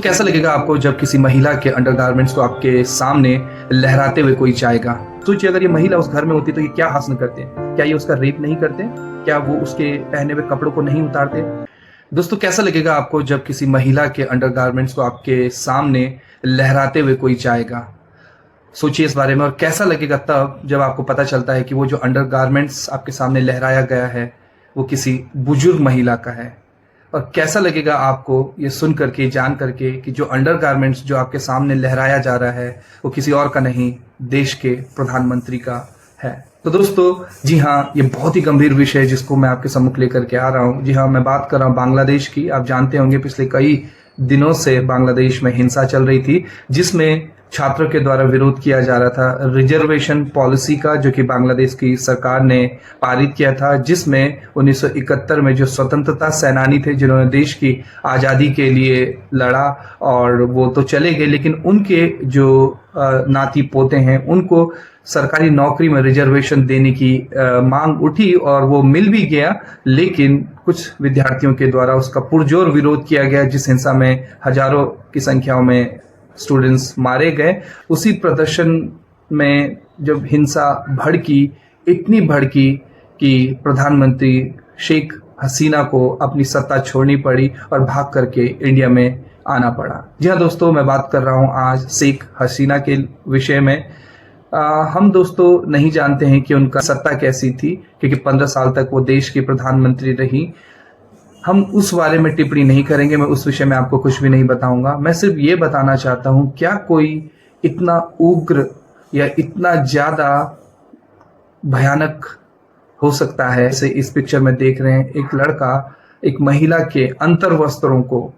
कैसा लगेगा आपको जब किसी महिला के अंडरगारमेंट्स को आपके सामने लहराते हुए कोई जाएगा? सोचिए अगर ये महिला उस घर में होती तो ये क्या हासिल करते? क्या ये उसका रेप नहीं करते? क्या वो उसके पहने हुए कपड़ों को नहीं उतारते? दोस्तों कैसा लगेगा आपको जब किसी महिला के अंडरगारमेंट्स को आपके सामने लहराते हुए कोई जाएगा? सोचिए इस बारे में। और कैसा लगेगा तब जब आपको पता चलता है कि वो जो अंडरगारमेंट्स आपके सामने लहराया गया है वो किसी बुजुर्ग महिला का है। और कैसा लगेगा आपको ये सुन करके, जान करके कि जो अंडरगारमेंट्स जो आपके सामने लहराया जा रहा है वो किसी और का नहीं, देश के प्रधानमंत्री का है। तो दोस्तों जी हाँ, ये बहुत ही गंभीर विषय है जिसको मैं आपके सम्मुख लेकर के आ रहा हूँ। जी हाँ, मैं बात कर रहा हूँ बांग्लादेश की। आप जानते होंगे पिछले कई दिनों से बांग्लादेश में हिंसा चल रही थी जिसमें छात्रों के द्वारा विरोध किया जा रहा था रिजर्वेशन पॉलिसी का, जो कि बांग्लादेश की सरकार ने पारित किया था, जिसमें 1971 में जो स्वतंत्रता सेनानी थे जिन्होंने देश की आज़ादी के लिए लड़ा और वो तो चले गए, लेकिन उनके जो नाती पोते हैं उनको सरकारी नौकरी में रिजर्वेशन देने की मांग उठी और वो मिल भी गया, लेकिन कुछ विद्यार्थियों के द्वारा उसका पुरजोर विरोध किया गया जिस हिंसा में हजारों की संख्याओं में स्टूडेंट्स मारे गए। उसी प्रदर्शन में जब हिंसा भड़की, इतनी भड़की कि प्रधानमंत्री शेख हसीना को अपनी सत्ता छोड़नी पड़ी और भाग करके इंडिया में आना पड़ा। जी हाँ दोस्तों, मैं बात कर रहा हूँ आज शेख हसीना के विषय में। हम दोस्तों नहीं जानते हैं कि उनका सत्ता कैसी थी, क्योंकि 15 साल तक वो देश की प्रधानमंत्री रही। हम उस बारे में टिप्पणी नहीं करेंगे, मैं उस विषय में आपको कुछ भी नहीं बताऊंगा। मैं सिर्फ ये बताना चाहता हूं, क्या कोई इतना उग्र या इतना ज्यादा भयानक हो सकता है? जैसे इस पिक्चर में देख रहे हैं, एक लड़का एक महिला के अंतर वस्त्रों को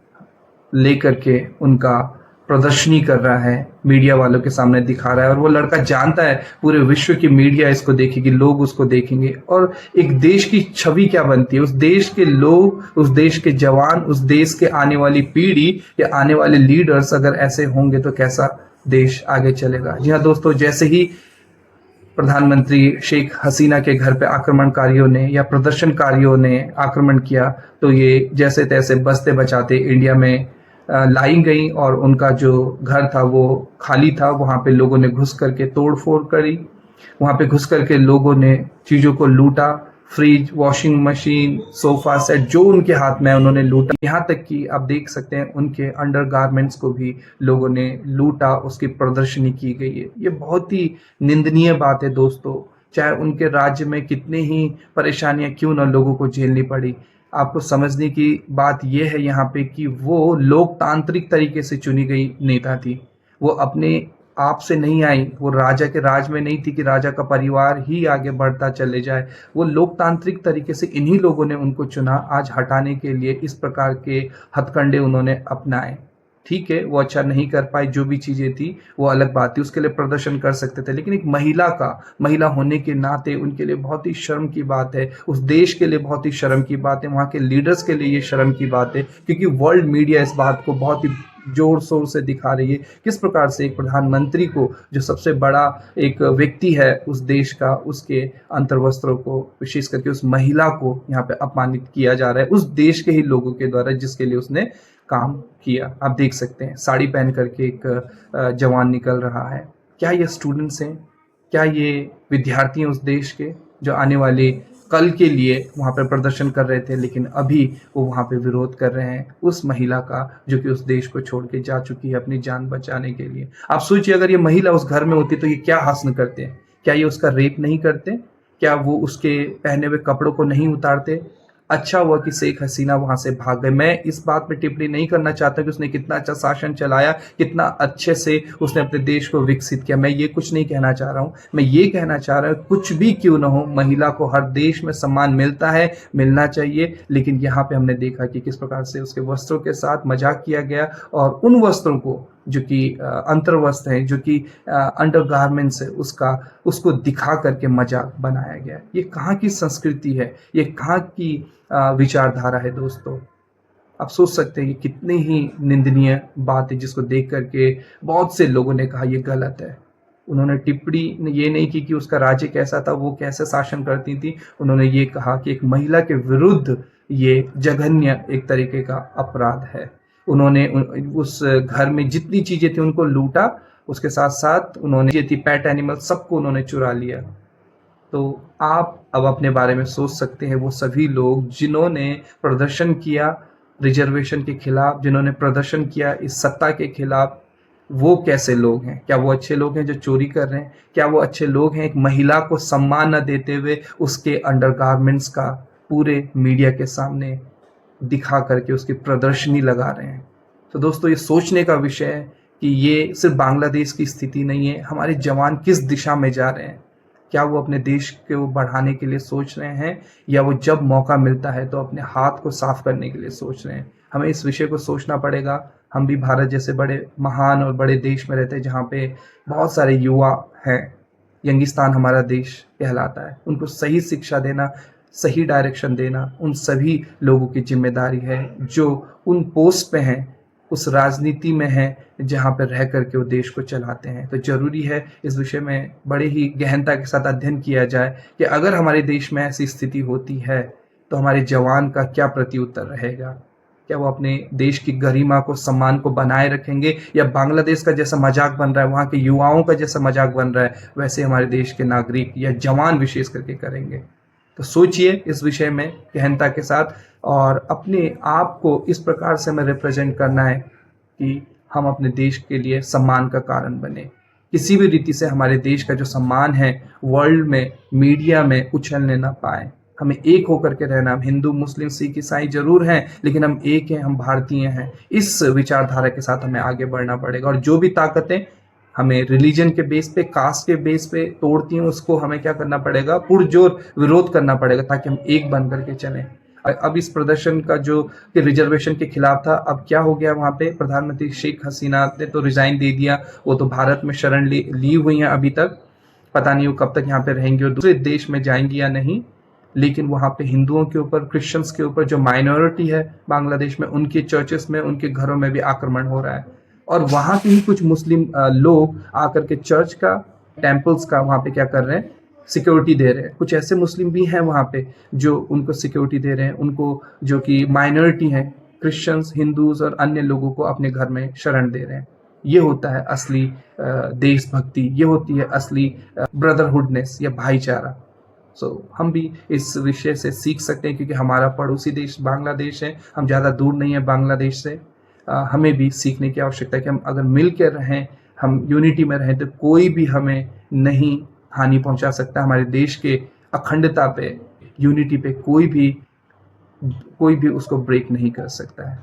लेकर के उनका प्रदर्शनी कर रहा है, मीडिया वालों के सामने दिखा रहा है, और वो लड़का जानता है पूरे विश्व की मीडिया इसको देखेगी, लोग उसको देखेंगे, और एक देश की छवि क्या बनती है, उस देश के लोग, उस देश के जवान, उस देश के आने वाली पीढ़ी या आने वाले लीडर्स अगर ऐसे होंगे तो कैसा देश आगे चलेगा। जी हाँ दोस्तों, जैसे ही प्रधानमंत्री शेख हसीना के घर पे आक्रमणकारियों ने या प्रदर्शनकारियों ने आक्रमण किया तो ये जैसे तैसे बचते बचाते इंडिया में लाई गई और उनका जो घर था वो खाली था। वहां पे लोगों ने घुस करके तोड़ फोड़ करी, वहां पे घुस करके लोगों ने चीजों को लूटा, fridge, washing machine, sofa set जो उनके हाथ में है उन्होंने लूटा। यहाँ तक कि आप देख सकते हैं उनके अंडरगारमेंट्स को भी लोगों ने लूटा, उसकी प्रदर्शनी की गई है। ये बहुत ही निंदनीय बात है दोस्तों, चाहे उनके राज्य में कितनी ही परेशानियां क्यों न लोगों को झेलनी पड़ी। आपको समझने की बात यह है यहाँ पे कि वो लोकतांत्रिक तरीके से चुनी गई नेता थी। वो अपने आप से नहीं आई, वो राजा के राज में नहीं थी कि राजा का परिवार ही आगे बढ़ता चले जाए। वो लोकतांत्रिक तरीके से इन्हीं लोगों ने उनको चुना आज हटाने के लिए। इस प्रकार के हथकंडे उन्होंने अपनाए। ठीक है, वो अच्छा नहीं कर पाए, जो भी चीजें थी वो अलग बात थी, उसके लिए प्रदर्शन कर सकते थे, लेकिन एक महिला होने के नाते उनके लिए बहुत ही शर्म की बात है, उस देश के लिए बहुत ही शर्म की बात है, वहाँ के लीडर्स के लिए ये शर्म की बात है, क्योंकि वर्ल्ड मीडिया इस बात को बहुत ही जोर शोर से दिखा रही है किस प्रकार से एक प्रधानमंत्री को, जो सबसे बड़ा एक व्यक्ति है उस देश का, उसके अंतर्वस्त्रों को, विशेष करके उस महिला को यहाँ पे अपमानित किया जा रहा है उस देश के ही लोगों के द्वारा जिसके लिए उसने काम किया। आप देख सकते हैं साड़ी पहन करके एक जवान निकल रहा है। क्या ये स्टूडेंट्स हैं? क्या ये विद्यार्थी हैं उस देश के जो आने वाले कल के लिए वहाँ पर प्रदर्शन कर रहे थे, लेकिन अभी वो वहाँ पे विरोध कर रहे हैं उस महिला का जो कि उस देश को छोड़ के जा चुकी है अपनी जान बचाने के लिए। आप सोचिए अगर ये महिला उस घर में होती तो ये क्या हासिल करते हैं? क्या ये उसका रेप नहीं करते? क्या वो उसके पहने हुए कपड़ों को नहीं उतारते? अच्छा हुआ कि शेख हसीना वहां से भाग गए। मैं इस बात पे टिप्पणी नहीं करना चाहता कि उसने कितना अच्छा शासन चलाया, कितना अच्छे से उसने अपने देश को विकसित किया, मैं ये कुछ नहीं कहना चाह रहा हूँ। मैं ये कहना चाह रहा हूँ कुछ भी क्यों ना हो, महिला को हर देश में सम्मान मिलता है, मिलना चाहिए, लेकिन यहाँ पे हमने देखा कि किस प्रकार से उसके वस्त्रों के साथ मजाक किया गया और उन वस्त्रों को जो कि अंतर्वस्त्र है, जो कि अंडरगारमेंट्स है, उसको दिखा करके मजाक बनाया गया। ये कहाँ की संस्कृति है? ये कहाँ की विचारधारा है दोस्तों? आप सोच सकते हैं कि कितनी ही निंदनीय बात है जिसको देख करके बहुत से लोगों ने कहा ये गलत है। उन्होंने टिप्पणी ये नहीं की कि उसका राज्य कैसा था, वो कैसे शासन करती थी। उन्होंने ये कहा कि एक महिला के विरुद्ध ये जघन्य एक तरीके का अपराध है। उन्होंने उस घर में जितनी चीजें थी उनको लूटा, उसके साथ साथ उन्होंने ये थी पेट एनिमल सबको उन्होंने चुरा लिया। तो आप अब अपने बारे में सोच सकते हैं वो सभी लोग जिन्होंने प्रदर्शन किया रिजर्वेशन के खिलाफ, जिन्होंने प्रदर्शन किया इस सत्ता के खिलाफ, वो कैसे लोग हैं? क्या वो अच्छे लोग हैं जो चोरी कर रहे हैं? क्या वो अच्छे लोग हैं एक महिला को सम्मान न देते हुए उसके अंडरगारमेंट्स का पूरे मीडिया के सामने दिखा करके उसकी प्रदर्शनी लगा रहे हैं? तो दोस्तों ये सोचने का विषय है कि ये सिर्फ बांग्लादेश की स्थिति नहीं है, हमारे जवान किस दिशा में जा रहे हैं? क्या वो अपने देश को बढ़ाने के लिए सोच रहे हैं, या वो जब मौका मिलता है तो अपने हाथ को साफ करने के लिए सोच रहे हैं? हमें इस विषय को सोचना पड़ेगा। हम भी भारत जैसे बड़े महान और बड़े देश में रहते हैं जहाँ पे बहुत सारे युवा हैं, यंगिस्तान हमारा देश कहलाता है, उनको सही शिक्षा देना, सही डायरेक्शन देना उन सभी लोगों की जिम्मेदारी है जो उन पोस्ट पे हैं, उस राजनीति में हैं जहाँ पे रह करके वो देश को चलाते हैं। तो जरूरी है इस विषय में बड़े ही गहनता के साथ अध्ययन किया जाए कि अगर हमारे देश में ऐसी स्थिति होती है तो हमारे जवान का क्या प्रत्युत्तर रहेगा? क्या वो अपने देश की गरिमा को, सम्मान को बनाए रखेंगे, या बांग्लादेश का जैसा मजाक बन रहा है, वहाँ के युवाओं का जैसा मजाक बन रहा है, वैसे हमारे देश के नागरिक या जवान विशेष करके करेंगे? तो सोचिए इस विषय में गहनता के साथ, और अपने आप को इस प्रकार से हमें रिप्रेजेंट करना है कि हम अपने देश के लिए सम्मान का कारण बने। किसी भी रीति से हमारे देश का जो सम्मान है वर्ल्ड में, मीडिया में उछलने ना पाए। हमें एक होकर के रहना। हम हिंदू, मुस्लिम, सिख, ईसाई जरूर हैं, लेकिन हम एक हैं, हम भारतीय हैं। इस विचारधारा के साथ हमें आगे बढ़ना पड़ेगा, और जो भी ताकतें हमें रिलीजन के बेस पे, कास्ट के बेस पे तोड़ती हैं, उसको हमें क्या करना पड़ेगा? पुरजोर विरोध करना पड़ेगा, ताकि हम एक बन करके चलें। अब इस प्रदर्शन का जो कि रिजर्वेशन के खिलाफ था, अब क्या हो गया? वहां पे प्रधानमंत्री शेख हसीना ने तो रिजाइन दे दिया, वो तो भारत में शरण ली हुई हैं अभी तक। पता नहीं वो कब तक यहाँ पे रहेंगे और दूसरे देश में जाएंगी या नहीं। लेकिन वहाँ पे हिंदुओं के ऊपर, क्रिश्चियंस के ऊपर, जो माइनॉरिटी है बांग्लादेश में, उनके चर्चेस में, उनके घरों में भी आक्रमण हो रहा है। और वहाँ के ही कुछ मुस्लिम लोग आकर के चर्च का, टेम्पल्स का वहाँ पे क्या कर रहे हैं? सिक्योरिटी दे रहे हैं। कुछ ऐसे मुस्लिम भी हैं वहाँ पे जो उनको सिक्योरिटी दे रहे हैं, उनको जो कि माइनॉरिटी हैं, क्रिश्चियंस, हिंदूज और अन्य लोगों को अपने घर में शरण दे रहे हैं। ये होता है असली देशभक्ति, ये होती है असली ब्रदरहुडनेस या भाईचारा। हम भी इस विषय से सीख सकते हैं, क्योंकि हमारा पड़ोसी देश बांग्लादेश है, हम ज़्यादा दूर नहीं है बांग्लादेश से। हमें भी सीखने की आवश्यकता है कि हम अगर मिल कर रहें, हम यूनिटी में रहें, तो कोई भी हमें नहीं हानि पहुंचा सकता। हमारे देश के अखंडता पे, यूनिटी पे कोई भी उसको ब्रेक नहीं कर सकता है।